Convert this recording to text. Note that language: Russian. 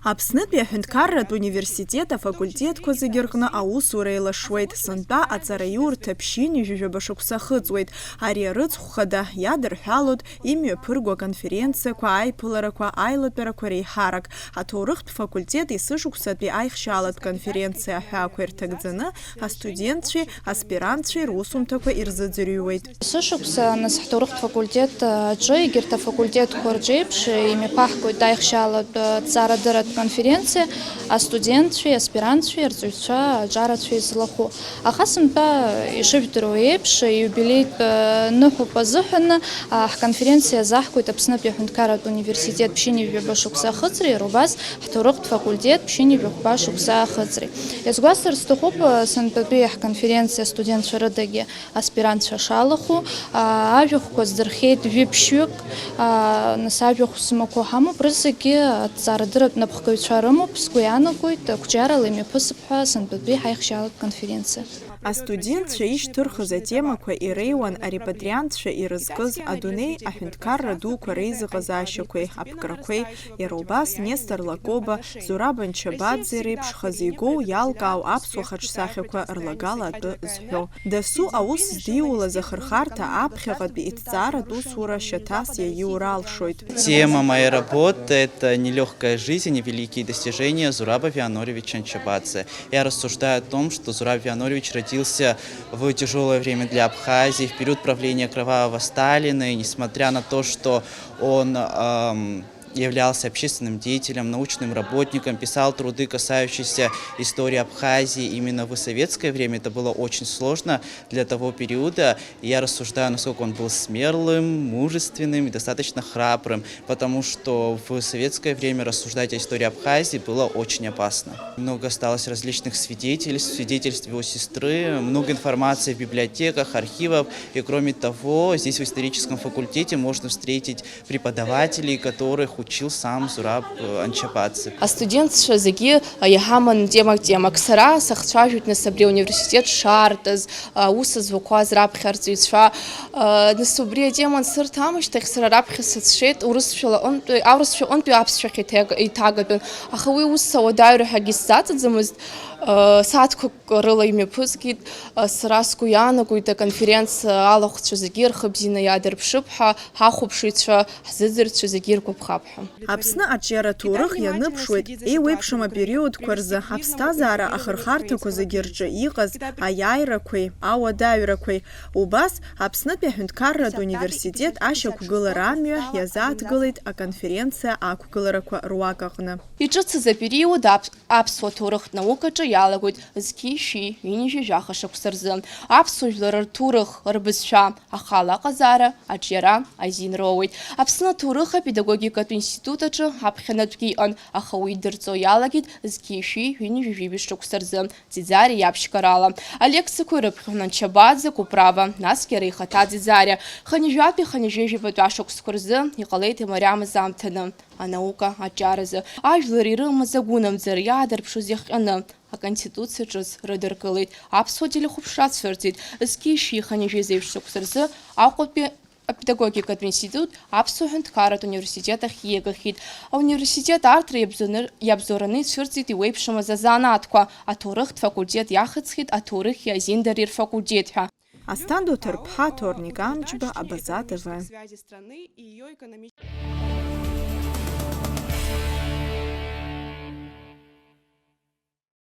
Аԥснытәи аҳәынҭқарратә университет афакультетқәа зегьы рҟны аусура еилашуеит. Сынтәа аҵараиурҭа ԥшьини жәажәаба шықәса хыҵуеит. Ари арыцхә хада иадырҳәалоит имҩаԥырго аконференциақәа, аиԥыларақәа, аилатәарақәа реиҳарак. Аҭоурыхтә факультет есышықәсатәи аихшьалатә конференциа аҳәаақәа ирҭагӡаны астудентцәеи аспирантцәеи русумҭақәа ирзыӡырҩуеит. Есышықәса нас ҳҭоурыхтә факультет аҿы егьырҭ афакультетқәа рҿы еиԥш имҩаԥаҳгоит аихшьалатә ҵарадырратә конференциа астудентцәеи аспирантцәеи арҵаҩцәа аҿарацәеи злахәу. Аха сынтәа ишыжәдыруа еиԥш иубилеитә ныҳәоуп азыҳәан ҳконференциа заҳкуеит Аԥснытәи аҳәынҭқарратә университет ԥшьини жәаба шықәса ахыҵреи, иара убас ҳҭоурыхтә факультет ԥшьини жәахәба шықәса ахыҵреи. Иазгәасҭар сҭахуп сынтәатәи ҳконференциа астудентцәа рыдагьы аспирантцәа шалахәу, ажәахәқәа здырхеит жәиԥшьҩык, нас ажәахә змақәоу ҳамоуп, рызегьы аҭҵаарадырратә напхгаҩцәа рымоуп, сгәы иаанагоит қәҿиарала имҩаԥысып ҳәа сынтәатәи ҳаихшьалатә конференциа. Астудентцәа ишьҭырхыз атемақәа иреиуан арепатриантцәа ирызкыз адунеи аҳәынҭқарра дуқәа реизыҟазаашьақәеи, аԥкрақәеи, иара убас Нестор Лакоба, Зураб Анчабаӡе реиԥш хазы игоу иалкаау аԥсуа хаҿсахьақәа рлагала атәы зҳәо. Дасу аус здиулаз ахырхарҭа аԥхьаҟатәи иҭҵааратә усура шьаҭас иаиура алшоит. Тема моей работы – это нелегкая жизнь и великие достижения Зураба Вианоровича Анчабадзе. Я рассуждаю о том, что Зураб Вианорович родился в тяжелое время для Абхазии, в период правления кровавого Сталина, и несмотря на то, что он являлся общественным деятелем, научным работником, писал труды, касающиеся истории Абхазии именно в советское время. Это было очень сложно для того периода. И я рассуждаю, насколько он был смелым, мужественным и достаточно храбрым, потому что в советское время рассуждать о истории Абхазии было очень опасно. Много осталось различных свидетельств его сестры, много информации в библиотеках, архивах. И кроме того, здесь в историческом факультете можно встретить преподавателей, которых учил сам Зураб Анчабадзе. Астудентцәа зегьы иаҳаман темак. Сара сахцәажәоит нас абри ауниверситет шартыз, аус злақәаз раԥхьа арҵаҩцәа. Нас убри атема ансырҭамышьҭахь сара раԥхьа сыцәшеит аурысшәа ҟынтәи аԥсшәахь иҭагатәын. Аха уи ус ауадаҩра ҳәагьы сзаҵаӡамызт. Сааҭқәак рыла имҩаԥызгеит, сара сгәы иаанагоит аконференциа алахәцәа зегьы рхыбзианы иаадырԥшып ҳәа, ҳахәаԥшыҩцәа, ҳзыӡырҩцәа зегьы иргәаԥхап ҳәа. Аԥсны аҿиара ҭоурых ианыԥшуеит еиуеиԥшым апериодқәа рзы аԥсҭазаара ахырхарҭақәа зегьы рҿы иҟаз аиааирақәеи, ауадаҩрақәеи. Убас Аԥснытәи аҳәынҭқарратә университет ашьақәгылара амҩа иазааҭгылеит аконференциа ақәгыларақәа руак аҟны. Иҿыцыз апериод аԥсуа ҭоурыхтә наукаҿы иалагоит зқьи-шьи ҩынҩажәи жәаха шықәса рзы. Аԥсуа жәлар рҭоурых, рбызшәа, ахала аҟазаара, аҿиара азин роуеит. Аԥсны аҭоурых апедагогикатә институт аҿы аԥхьанатәгьы иҟан, аха уи идырҵо иалагеит зқьи-шьи ҩынҩажәи жәибаҩ шықәса рзы, Ӡиӡариа иаԥшьгарала. Алекциақәа ирыԥхьон Анчабадзе, Куправа, насгьы иара ихаҭа Ӡиӡариа. Хынҩажәатәи хынҩажәи-жәибатәи ашықәсқәа рзы иҟалеит имариамыз аамҭаны, анаука аҿаразы. Ажәлар ирымаз агәынамӡара иаадырԥшыз иахҟьаны. Аконституциа ҿыц рыдыркылеит. Аԥсуа телехәаԥшра цәырҵит. Зқьи-шьи хынҩажәи зеиԥш шықәса рзы Аҟәатәи апедагогикатә институт аԥсуа ҳәынҭқарратә университет ахь ииагахьеит. Ауниверситет арҭра иабзоураны ицәырҵит иуеиԥшымыз азанааҭқәа. Аҭоурыхтә факультет иахыҵхьеит аҭоурыхи азиндареи рфакультет ҳәа. Асҭанда Ҭорԥҳа, Ҭорник Амҷба, Абаза ТВ.